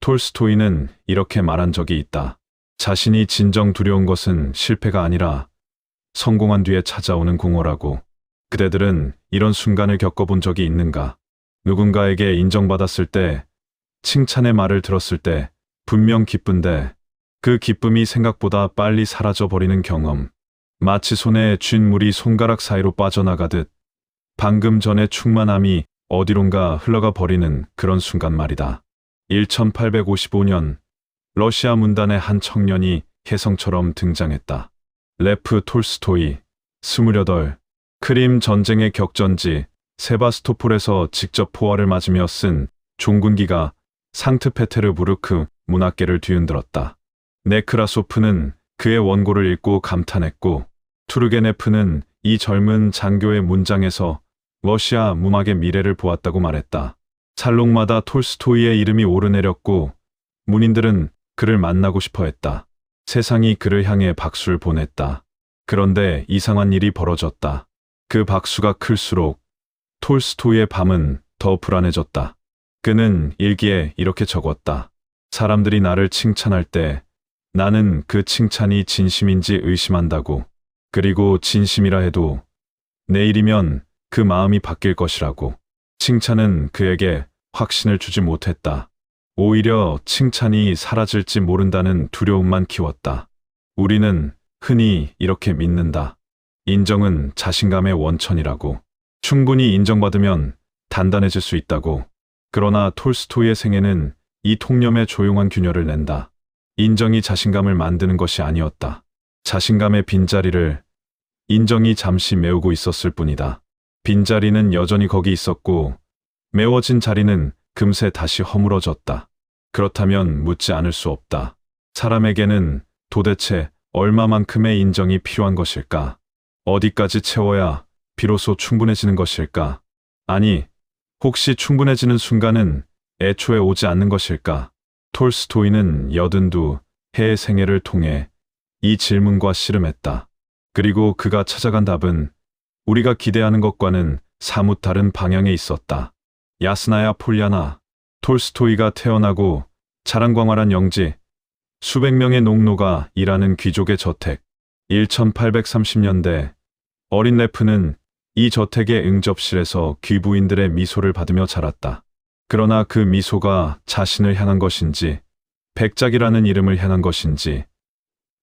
톨스토이는 이렇게 말한 적이 있다. 자신이 진정 두려운 것은 실패가 아니라 성공한 뒤에 찾아오는 공허라고. 그대들은 이런 순간을 겪어본 적이 있는가? 누군가에게 인정받았을 때, 칭찬의 말을 들었을 때 분명 기쁜데 그 기쁨이 생각보다 빨리 사라져버리는 경험. 마치 손에 쥔 물이 손가락 사이로 빠져나가듯 방금 전의 충만함이 어디론가 흘러가 버리는 그런 순간 말이다. 1855년 러시아 문단의 한 청년이 혜성처럼 등장했다. 레프 톨스토이, 28, 크림 전쟁의 격전지 세바스토폴에서 직접 포화를 맞으며 쓴 종군기가 상트페테르부르크 문학계를 뒤흔들었다. 네크라소프는 그의 원고를 읽고 감탄했고, 투르게네프는 이 젊은 장교의 문장에서 러시아 문학의 미래를 보았다고 말했다. 살롱마다 톨스토이의 이름이 오르내렸고 문인들은 그를 만나고 싶어 했다. 세상이 그를 향해 박수를 보냈다. 그런데 이상한 일이 벌어졌다. 그 박수가 클수록 톨스토이의 밤은 더 불안해졌다. 그는 일기에 이렇게 적었다. 사람들이 나를 칭찬할 때 나는 그 칭찬이 진심인지 의심한다고. 그리고 진심이라 해도 내일이면 그 마음이 바뀔 것이라고. 칭찬은 그에게 확신을 주지 못했다. 오히려 칭찬이 사라질지 모른다는 두려움만 키웠다. 우리는 흔히 이렇게 믿는다. 인정은 자신감의 원천이라고. 충분히 인정받으면 단단해질 수 있다고. 그러나 톨스토이의 생애는 이 통념에 조용한 균열을 낸다. 인정이 자신감을 만드는 것이 아니었다. 자신감의 빈자리를 인정이 잠시 메우고 있었을 뿐이다. 빈자리는 여전히 거기 있었고 메워진 자리는 금세 다시 허물어졌다. 그렇다면 묻지 않을 수 없다. 사람에게는 도대체 얼마만큼의 인정이 필요한 것일까? 어디까지 채워야 비로소 충분해지는 것일까? 아니, 혹시 충분해지는 순간은 애초에 오지 않는 것일까? 톨스토이는 82해의 생애를 통해 이 질문과 씨름했다. 그리고 그가 찾아간 답은 우리가 기대하는 것과는 사뭇 다른 방향에 있었다. 야스나야 폴야나. 톨스토이가 태어나고 자랑광활한 영지, 수백 명의 농노가 일하는 귀족의 저택. 1830년대 어린 레프는 이 저택의 응접실에서 귀부인들의 미소를 받으며 자랐다. 그러나 그 미소가 자신을 향한 것인지 백작이라는 이름을 향한 것인지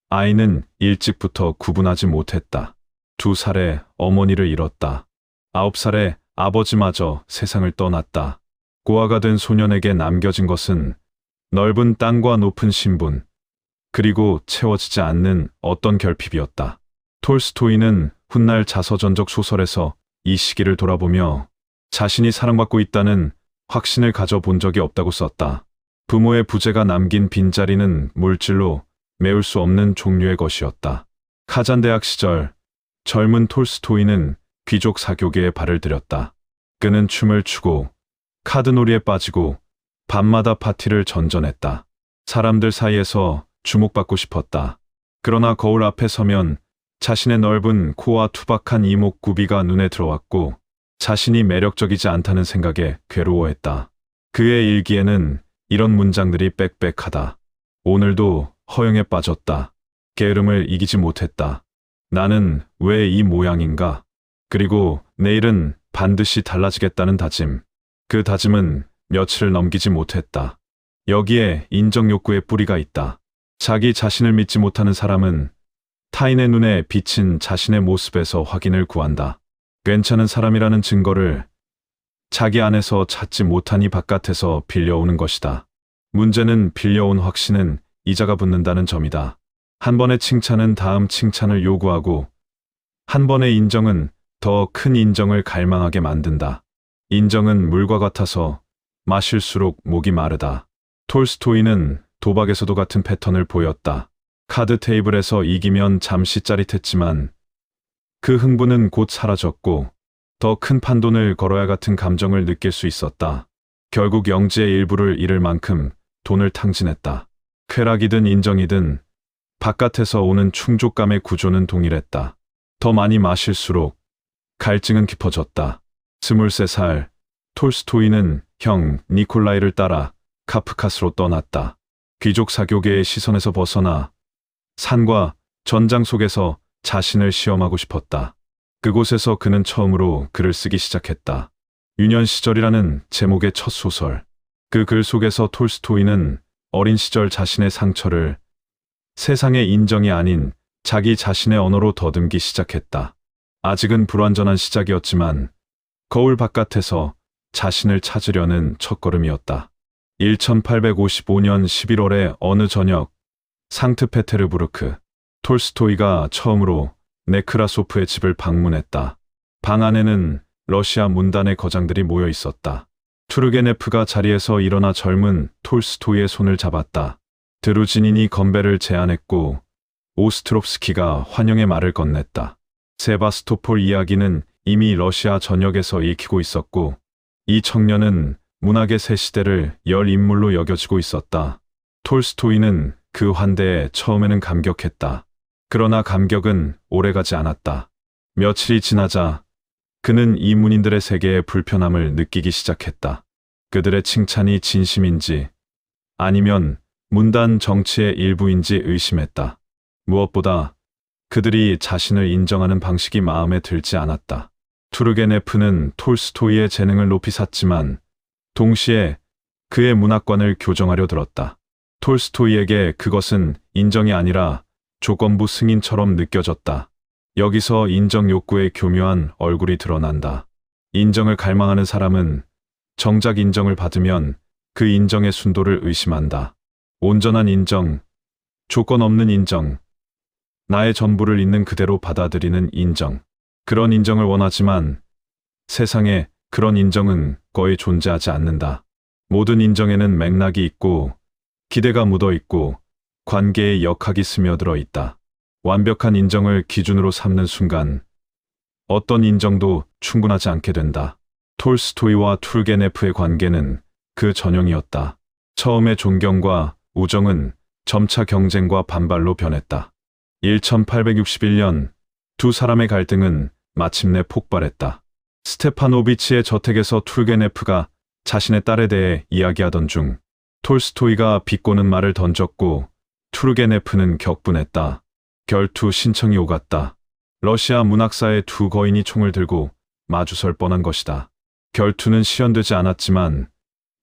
아이는 일찍부터 구분하지 못했다. 2살에 어머니를 잃었다. 9살에 아버지마저 세상을 떠났다. 고아가 된 소년에게 남겨진 것은 넓은 땅과 높은 신분, 그리고 채워지지 않는 어떤 결핍이었다. 톨스토이는 훗날 자서전적 소설에서 이 시기를 돌아보며 자신이 사랑받고 있다는 확신을 가져본 적이 없다고 썼다. 부모의 부재가 남긴 빈자리는 물질로 메울 수 없는 종류의 것이었다. 카잔 대학 시절 젊은 톨스토이는 귀족 사교계에 발을 들였다. 그는 춤을 추고 카드놀이에 빠지고 밤마다 파티를 전전했다. 사람들 사이에서 주목받고 싶었다. 그러나 거울 앞에 서면 자신의 넓은 코와 투박한 이목구비가 눈에 들어왔고 자신이 매력적이지 않다는 생각에 괴로워했다. 그의 일기에는 이런 문장들이 빽빽하다. 오늘도 허영에 빠졌다. 게으름을 이기지 못했다. 나는 왜 이 모양인가? 그리고 내일은 반드시 달라지겠다는 다짐. 그 다짐은 며칠을 넘기지 못했다. 여기에 인정 욕구의 뿌리가 있다. 자기 자신을 믿지 못하는 사람은 타인의 눈에 비친 자신의 모습에서 확인을 구한다. 괜찮은 사람이라는 증거를 자기 안에서 찾지 못하니 바깥에서 빌려오는 것이다. 문제는 빌려온 확신은 이자가 붙는다는 점이다. 한 번의 칭찬은 다음 칭찬을 요구하고 한 번의 인정은 더 큰 인정을 갈망하게 만든다. 인정은 물과 같아서 마실수록 목이 마르다. 톨스토이는 도박에서도 같은 패턴을 보였다. 카드 테이블에서 이기면 잠시 짜릿했지만 그 흥분은 곧 사라졌고 더 큰 판돈을 걸어야 같은 감정을 느낄 수 있었다. 결국 영지의 일부를 잃을 만큼 돈을 탕진했다. 쾌락이든 인정이든 바깥에서 오는 충족감의 구조는 동일했다. 더 많이 마실수록 갈증은 깊어졌다. 23살 톨스토이는 형 니콜라이를 따라 카프카스로 떠났다. 귀족 사교계의 시선에서 벗어나 산과 전장 속에서 자신을 시험하고 싶었다. 그곳에서 그는 처음으로 글을 쓰기 시작했다. 유년 시절이라는 제목의 첫 소설. 그 글 속에서 톨스토이는 어린 시절 자신의 상처를 세상의 인정이 아닌 자기 자신의 언어로 더듬기 시작했다. 아직은 불완전한 시작이었지만 거울 바깥에서 자신을 찾으려는 첫걸음이었다. 1855년 11월의 어느 저녁, 상트페테르부르크, 톨스토이가 처음으로 네크라소프의 집을 방문했다. 방 안에는 러시아 문단의 거장들이 모여 있었다. 투르게네프가 자리에서 일어나 젊은 톨스토이의 손을 잡았다. 드루지닌이 건배를 제안했고 오스트롭스키가 환영의 말을 건넸다. 세바스토폴 이야기는 이미 러시아 전역에서 읽히고 있었고 이 청년은 문학의 새 시대를 열 인물로 여겨지고 있었다. 톨스토이는 그 환대에 처음에는 감격했다. 그러나 감격은 오래가지 않았다. 며칠이 지나자 그는 이 문인들의 세계의 불편함을 느끼기 시작했다. 그들의 칭찬이 진심인지 아니면 문단 정치의 일부인지 의심했다. 무엇보다 그들이 자신을 인정하는 방식이 마음에 들지 않았다. 투르게네프는 톨스토이의 재능을 높이 샀지만 동시에 그의 문학관을 교정하려 들었다. 톨스토이에게 그것은 인정이 아니라 조건부 승인처럼 느껴졌다. 여기서 인정 욕구의 교묘한 얼굴이 드러난다. 인정을 갈망하는 사람은 정작 인정을 받으면 그 인정의 순도를 의심한다. 온전한 인정, 조건 없는 인정, 나의 전부를 있는 그대로 받아들이는 인정. 그런 인정을 원하지만 세상에 그런 인정은 거의 존재하지 않는다. 모든 인정에는 맥락이 있고 기대가 묻어 있고 관계의 역학이 스며들어 있다. 완벽한 인정을 기준으로 삼는 순간 어떤 인정도 충분하지 않게 된다. 톨스토이와 툴게네프의 관계는 그 전형이었다. 처음에 존경과 우정은 점차 경쟁과 반발로 변했다. 1861년 두 사람의 갈등은 마침내 폭발했다. 스테파노비치의 저택에서 툴게네프가 자신의 딸에 대해 이야기하던 중 톨스토이가 비꼬는 말을 던졌고 툴게네프는 격분했다. 결투 신청이 오갔다. 러시아 문학사의 두 거인이 총을 들고 마주설 뻔한 것이다. 결투는 실현되지 않았지만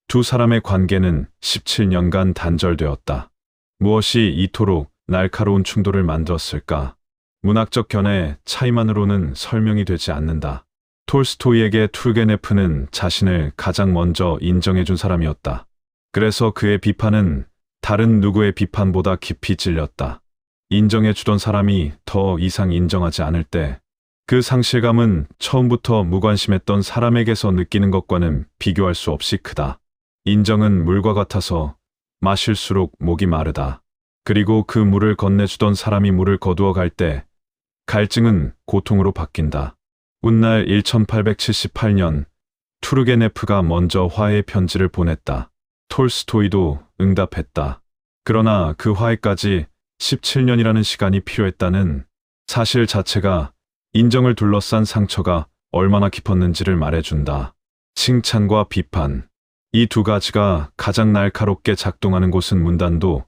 두 사람의 관계는 17년간 단절되었다. 무엇이 이토록 날카로운 충돌을 만들었을까? 문학적 견해 차이만으로는 설명이 되지 않는다. 톨스토이에게 툴게네프는 자신을 가장 먼저 인정해준 사람이었다. 그래서 그의 비판은 다른 누구의 비판보다 깊이 찔렸다. 인정해주던 사람이 더 이상 인정하지 않을 때 그 상실감은 처음부터 무관심했던 사람에게서 느끼는 것과는 비교할 수 없이 크다. 인정은 물과 같아서 마실수록 목이 마르다. 그리고 그 물을 건네주던 사람이 물을 거두어 갈 때 갈증은 고통으로 바뀐다. 훗날 1878년 투르게네프가 먼저 화해 편지를 보냈다. 톨스토이도 응답했다. 그러나 그 화해까지 17년이라는 시간이 필요했다는 사실 자체가 인정을 둘러싼 상처가 얼마나 깊었는지를 말해준다. 칭찬과 비판. 이 두 가지가 가장 날카롭게 작동하는 곳은 문단도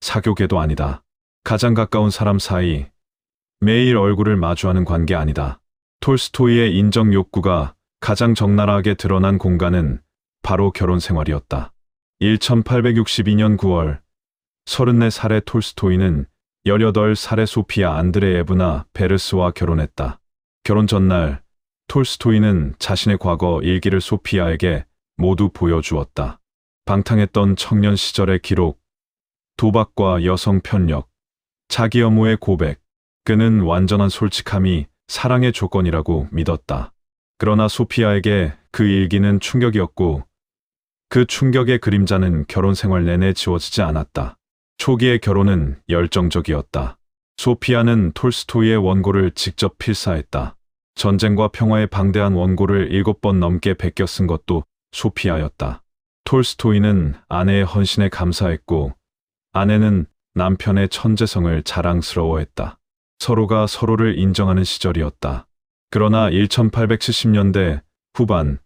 사교계도 아니다. 가장 가까운 사람 사이, 매일 얼굴을 마주하는 관계 아니다. 톨스토이의 인정 욕구가 가장 적나라하게 드러난 공간은 바로 결혼 생활이었다. 1862년 9월 34살의 톨스토이는 18살의 소피아 안드레예브나 베르스와 결혼했다. 결혼 전날 톨스토이는 자신의 과거 일기를 소피아에게 모두 보여주었다. 방탕했던 청년 시절의 기록, 도박과 여성 편력, 자기 엄호의 고백. 그는 완전한 솔직함이 사랑의 조건이라고 믿었다. 그러나 소피아에게 그 일기는 충격이었고 그 충격의 그림자는 결혼 생활 내내 지워지지 않았다. 초기의 결혼은 열정적이었다. 소피아는 톨스토이의 원고를 직접 필사했다. 전쟁과 평화에 방대한 원고를 7번 넘게 베껴 쓴 것도 소피아였다. 톨스토이는 아내의 헌신에 감사했고 아내는 남편의 천재성을 자랑스러워했다. 서로가 서로를 인정하는 시절이었다. 그러나 1870년대 후반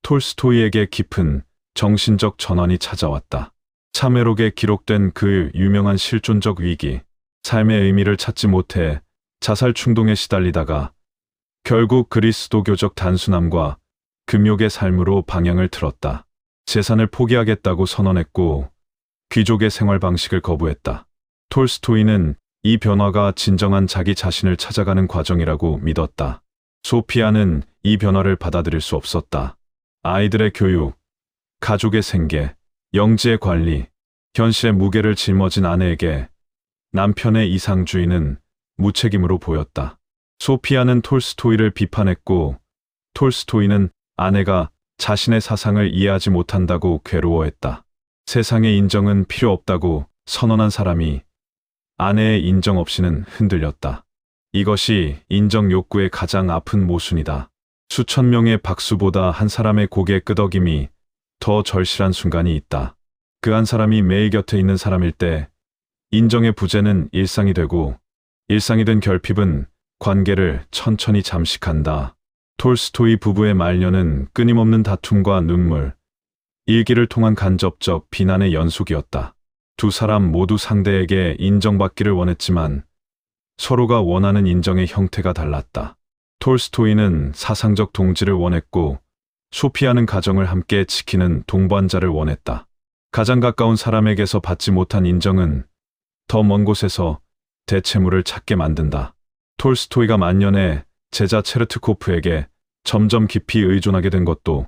톨스토이에게 깊은 정신적 전환이 찾아왔다. 참회록에 기록된 그 유명한 실존적 위기, 삶의 의미를 찾지 못해 자살 충동에 시달리다가 결국 그리스도교적 단순함과 금욕의 삶으로 방향을 틀었다. 재산을 포기하겠다고 선언했고 귀족의 생활 방식을 거부했다. 톨스토이는 이 변화가 진정한 자기 자신을 찾아가는 과정이라고 믿었다. 소피아는 이 변화를 받아들일 수 없었다. 아이들의 교육, 가족의 생계, 영지의 관리, 현실의 무게를 짊어진 아내에게 남편의 이상주의는 무책임으로 보였다. 소피아는 톨스토이를 비판했고 톨스토이는 아내가 자신의 사상을 이해하지 못한다고 괴로워했다. 세상의 인정은 필요 없다고 선언한 사람이 아내의 인정 없이는 흔들렸다. 이것이 인정 욕구의 가장 아픈 모순이다. 수천 명의 박수보다 한 사람의 고개 끄덕임이 더 절실한 순간이 있다. 그 한 사람이 매일 곁에 있는 사람일 때 인정의 부재는 일상이 되고 일상이 된 결핍은 관계를 천천히 잠식한다. 톨스토이 부부의 말년은 끊임없는 다툼과 눈물, 일기를 통한 간접적 비난의 연속이었다. 두 사람 모두 상대에게 인정받기를 원했지만 서로가 원하는 인정의 형태가 달랐다. 톨스토이는 사상적 동지를 원했고 소피아는 가정을 함께 지키는 동반자를 원했다. 가장 가까운 사람에게서 받지 못한 인정은 더 먼 곳에서 대체물을 찾게 만든다. 톨스토이가 만년에 제자 체르트코프에게 점점 깊이 의존하게 된 것도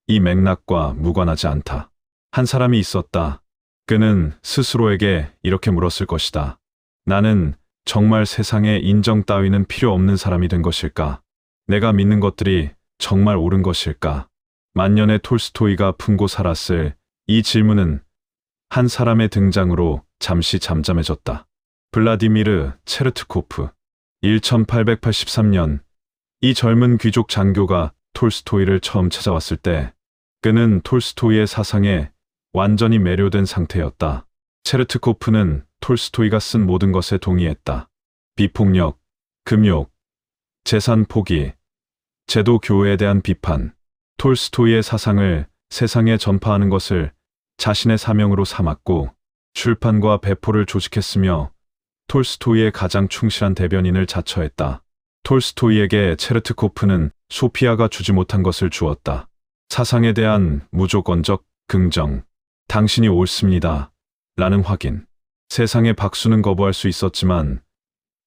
이 맥락과 무관하지 않다. 한 사람이 있었다. 그는 스스로에게 이렇게 물었을 것이다. 나는 정말 세상에 인정 따위는 필요 없는 사람이 된 것일까? 내가 믿는 것들이 정말 옳은 것일까? 만년의 톨스토이가 품고 살았을 이 질문은 한 사람의 등장으로 잠시 잠잠해졌다. 블라디미르 체르트코프. 1883년 이 젊은 귀족 장교가 톨스토이를 처음 찾아왔을 때 그는 톨스토이의 사상에 완전히 매료된 상태였다. 체르트코프는 톨스토이가 쓴 모든 것에 동의했다. 비폭력, 금욕, 재산 포기, 제도 교회에 대한 비판, 톨스토이의 사상을 세상에 전파하는 것을 자신의 사명으로 삼았고 출판과 배포를 조직했으며 톨스토이의 가장 충실한 대변인을 자처했다. 톨스토이에게 체르트코프는 소피아가 주지 못한 것을 주었다. 사상에 대한 무조건적 긍정. 당신이 옳습니다. 라는 확인. 세상의 박수는 거부할 수 있었지만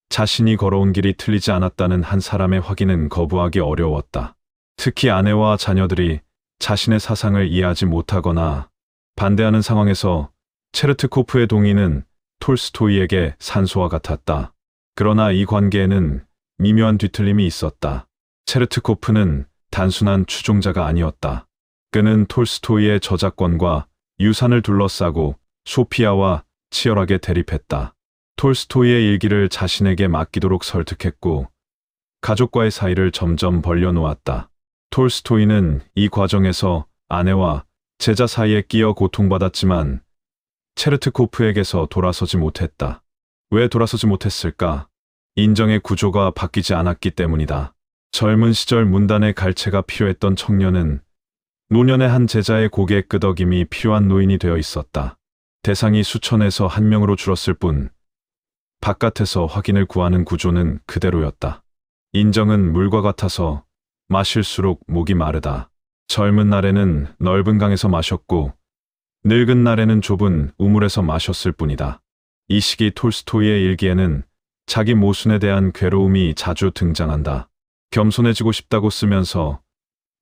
자신이 걸어온 길이 틀리지 않았다는 한 사람의 확인은 거부하기 어려웠다. 특히 아내와 자녀들이 자신의 사상을 이해하지 못하거나 반대하는 상황에서 체르트코프의 동의는 톨스토이에게 산소와 같았다. 그러나 이 관계에는 미묘한 뒤틀림이 있었다. 체르트코프는 단순한 추종자가 아니었다. 그는 톨스토이의 저작권과 유산을 둘러싸고 소피아와 치열하게 대립했다. 톨스토이의 일기를 자신에게 맡기도록 설득했고 가족과의 사이를 점점 벌려놓았다. 톨스토이는 이 과정에서 아내와 제자 사이에 끼어 고통받았지만 체르트코프에게서 돌아서지 못했다. 왜 돌아서지 못했을까? 인정의 구조가 바뀌지 않았기 때문이다. 젊은 시절 문단의 갈채가 필요했던 청년은 노년의 한 제자의 고개 끄덕임이 필요한 노인이 되어 있었다. 대상이 수천에서 한 명으로 줄었을 뿐 바깥에서 확인을 구하는 구조는 그대로였다. 인정은 물과 같아서 마실수록 목이 마르다. 젊은 날에는 넓은 강에서 마셨고 늙은 날에는 좁은 우물에서 마셨을 뿐이다. 이 시기 톨스토이의 일기에는 자기 모순에 대한 괴로움이 자주 등장한다. 겸손해지고 싶다고 쓰면서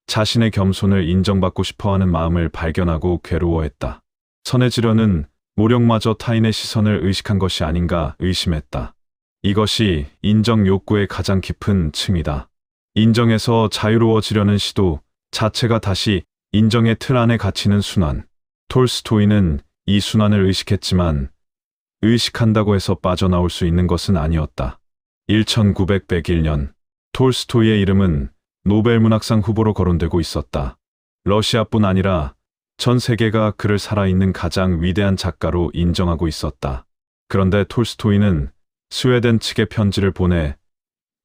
자신의 겸손을 인정받고 싶어하는 마음을 발견하고 괴로워했다. 선해지려는 노력마저 타인의 시선을 의식한 것이 아닌가 의심했다. 이것이 인정 욕구의 가장 깊은 층이다. 인정에서 자유로워지려는 시도 자체가 다시 인정의 틀 안에 갇히는 순환. 톨스토이는 이 순환을 의식했지만 의식한다고 해서 빠져나올 수 있는 것은 아니었다. 1901년 톨스토이의 이름은 노벨문학상 후보로 거론되고 있었다. 러시아뿐 아니라 전 세계가 그를 살아있는 가장 위대한 작가로 인정하고 있었다. 그런데 톨스토이는 스웨덴 측에 편지를 보내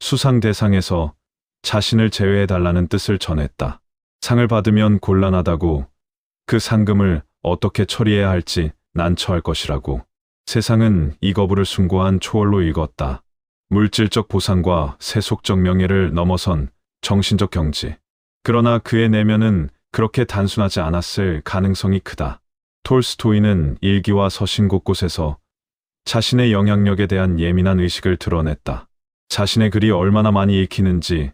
수상 대상에서 자신을 제외해달라는 뜻을 전했다. 상을 받으면 곤란하다고, 그 상금을 어떻게 처리해야 할지 난처할 것이라고. 세상은 이 거부를 숭고한 초월로 읽었다. 물질적 보상과 세속적 명예를 넘어선 정신적 경지. 그러나 그의 내면은 그렇게 단순하지 않았을 가능성이 크다. 톨스토이는 일기와 서신 곳곳에서 자신의 영향력에 대한 예민한 의식을 드러냈다. 자신의 글이 얼마나 많이 읽히는지,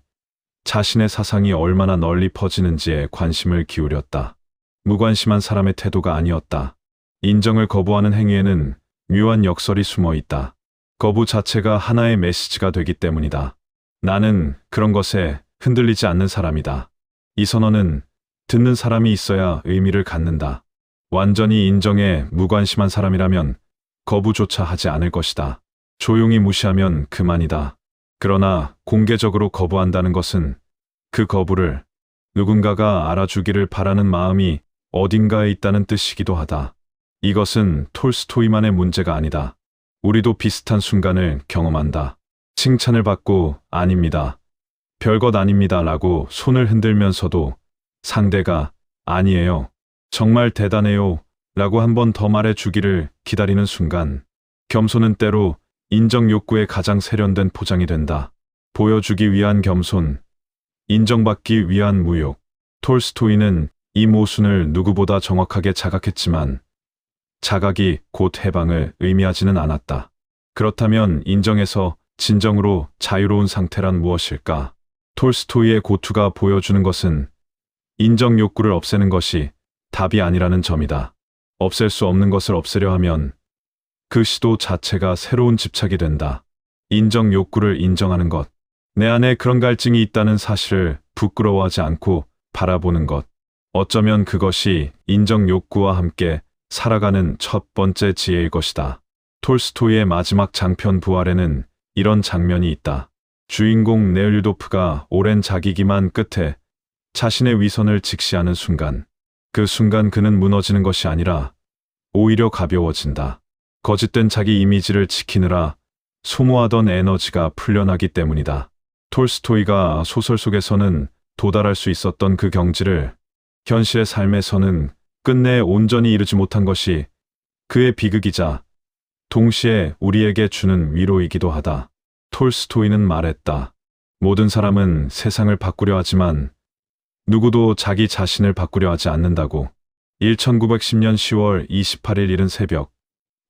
자신의 사상이 얼마나 널리 퍼지는지에 관심을 기울였다. 무관심한 사람의 태도가 아니었다. 인정을 거부하는 행위에는 묘한 역설이 숨어 있다. 거부 자체가 하나의 메시지가 되기 때문이다. 나는 그런 것에 흔들리지 않는 사람이다. 이 선언은 듣는 사람이 있어야 의미를 갖는다. 완전히 인정에 무관심한 사람이라면 거부조차 하지 않을 것이다. 조용히 무시하면 그만이다. 그러나 공개적으로 거부한다는 것은 그 거부를 누군가가 알아주기를 바라는 마음이 어딘가에 있다는 뜻이기도 하다. 이것은 톨스토이만의 문제가 아니다. 우리도 비슷한 순간을 경험한다. 칭찬을 받고 아닙니다. 별것 아닙니다 라고 손을 흔들면서도 상대가 아니에요. 정말 대단해요 라고 한 번 더 말해주기를 기다리는 순간, 겸손은 때로 인정 욕구의 가장 세련된 포장이 된다. 보여주기 위한 겸손, 인정받기 위한 무욕. 톨스토이는 이 모순을 누구보다 정확하게 자각했지만 자각이 곧 해방을 의미하지는 않았다. 그렇다면 인정에서 진정으로 자유로운 상태란 무엇일까? 톨스토이의 고투가 보여주는 것은 인정 욕구를 없애는 것이 답이 아니라는 점이다. 없앨 수 없는 것을 없애려 하면 그 시도 자체가 새로운 집착이 된다. 인정 욕구를 인정하는 것. 내 안에 그런 갈증이 있다는 사실을 부끄러워하지 않고 바라보는 것. 어쩌면 그것이 인정 욕구와 함께 살아가는 첫 번째 지혜일 것이다. 톨스토이의 마지막 장편 부활에는 이런 장면이 있다. 주인공 네을유도프가 오랜 자기 기만 끝에 자신의 위선을 직시하는 순간, 그 순간 그는 무너지는 것이 아니라 오히려 가벼워진다. 거짓된 자기 이미지를 지키느라 소모하던 에너지가 풀려나기 때문이다. 톨스토이가 소설 속에서는 도달할 수 있었던 그 경지를 현실의 삶에서는 끝내 온전히 이루지 못한 것이 그의 비극이자 동시에 우리에게 주는 위로이기도 하다. 톨스토이는 말했다. 모든 사람은 세상을 바꾸려 하지만 누구도 자기 자신을 바꾸려 하지 않는다고. 1910년 10월 28일 이른 새벽,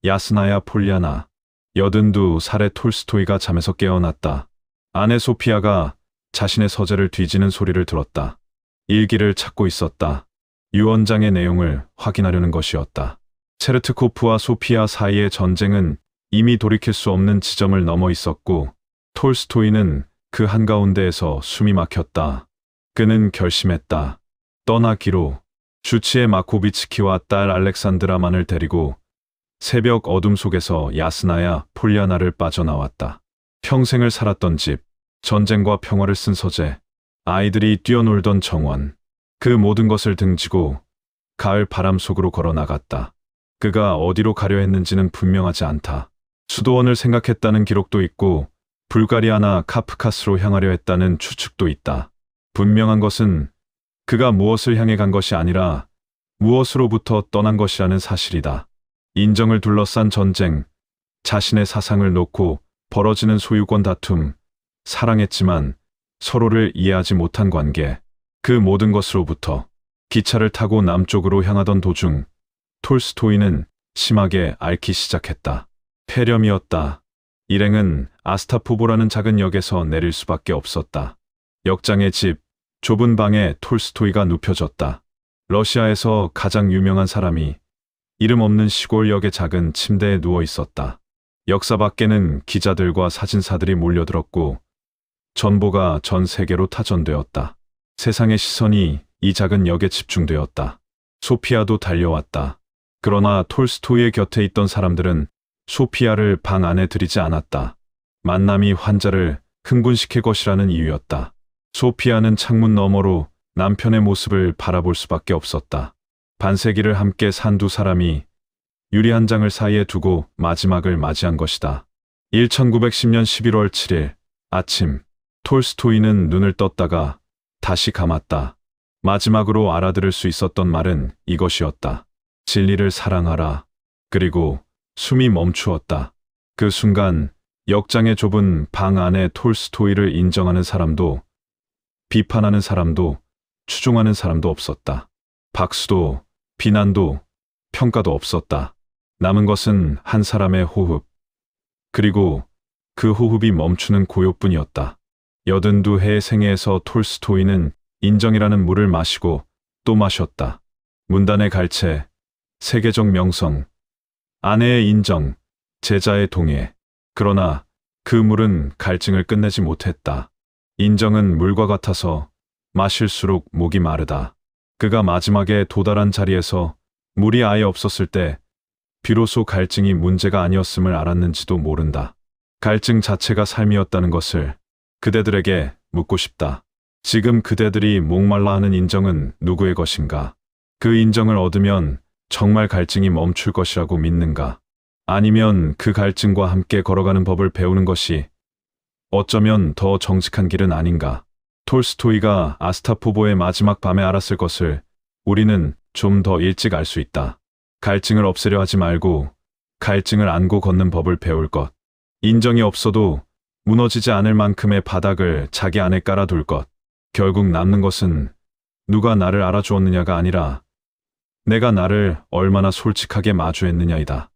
야스나야 폴리아나, 82살의 톨스토이가 잠에서 깨어났다. 아내 소피아가 자신의 서재를 뒤지는 소리를 들었다. 일기를 찾고 있었다. 유언장의 내용을 확인하려는 것이었다. 체르트코프와 소피아 사이의 전쟁은 이미 돌이킬 수 없는 지점을 넘어 있었고, 톨스토이는 그 한가운데에서 숨이 막혔다. 그는 결심했다. 떠나기로. 주치의 마코비츠키와 딸 알렉산드라만을 데리고 새벽 어둠 속에서 야스나야 폴리아나를 빠져나왔다. 평생을 살았던 집, 전쟁과 평화를 쓴 서재, 아이들이 뛰어놀던 정원, 그 모든 것을 등지고 가을 바람 속으로 걸어 나갔다. 그가 어디로 가려 했는지는 분명하지 않다. 수도원을 생각했다는 기록도 있고 불가리아나 카프카스로 향하려 했다는 추측도 있다. 분명한 것은 그가 무엇을 향해 간 것이 아니라 무엇으로부터 떠난 것이라는 사실이다. 인정을 둘러싼 전쟁, 자신의 사상을 놓고 벌어지는 소유권 다툼, 사랑했지만 서로를 이해하지 못한 관계, 그 모든 것으로부터 기차를 타고 남쪽으로 향하던 도중 톨스토이는 심하게 앓기 시작했다. 폐렴이었다. 일행은 아스타포보라는 작은 역에서 내릴 수밖에 없었다. 역장의 집, 좁은 방에 톨스토이가 눕혀졌다. 러시아에서 가장 유명한 사람이 이름 없는 시골역의 작은 침대에 누워 있었다. 역사 밖에는 기자들과 사진사들이 몰려들었고 전보가 전 세계로 타전되었다. 세상의 시선이 이 작은 역에 집중되었다. 소피아도 달려왔다. 그러나 톨스토이의 곁에 있던 사람들은 소피아를 방 안에 들이지 않았다. 만남이 환자를 흥분시킬 것이라는 이유였다. 소피아는 창문 너머로 남편의 모습을 바라볼 수밖에 없었다. 반세기를 함께 산 두 사람이 유리 한 장을 사이에 두고 마지막을 맞이한 것이다. 1910년 11월 7일 아침, 톨스토이는 눈을 떴다가 다시 감았다. 마지막으로 알아들을 수 있었던 말은 이것이었다. 진리를 사랑하라. 그리고 숨이 멈추었다. 그 순간 역장의 좁은 방 안에 톨스토이를 인정하는 사람도 비판하는 사람도 추종하는 사람도 없었다. 박수도 비난도 평가도 없었다. 남은 것은 한 사람의 호흡, 그리고 그 호흡이 멈추는 고요뿐이었다. 82해의 생애에서 톨스토이는 인정이라는 물을 마시고 또 마셨다. 문단의 갈채, 세계적 명성, 아내의 인정, 제자의 동해. 그러나 그 물은 갈증을 끝내지 못했다. 인정은 물과 같아서 마실수록 목이 마르다. 그가 마지막에 도달한 자리에서 물이 아예 없었을 때 비로소 갈증이 문제가 아니었음을 알았는지도 모른다. 갈증 자체가 삶이었다는 것을 그대들에게 묻고 싶다. 지금 그대들이 목말라 하는 인정은 누구의 것인가? 그 인정을 얻으면 정말 갈증이 멈출 것이라고 믿는가? 아니면 그 갈증과 함께 걸어가는 법을 배우는 것이 어쩌면 더 정직한 길은 아닌가? 톨스토이가 아스타포보의 마지막 밤에 알았을 것을 우리는 좀 더 일찍 알 수 있다. 갈증을 없애려 하지 말고 갈증을 안고 걷는 법을 배울 것. 인정이 없어도 무너지지 않을 만큼의 바닥을 자기 안에 깔아둘 것. 결국 남는 것은 누가 나를 알아주었느냐가 아니라 내가 나를 얼마나 솔직하게 마주했느냐이다.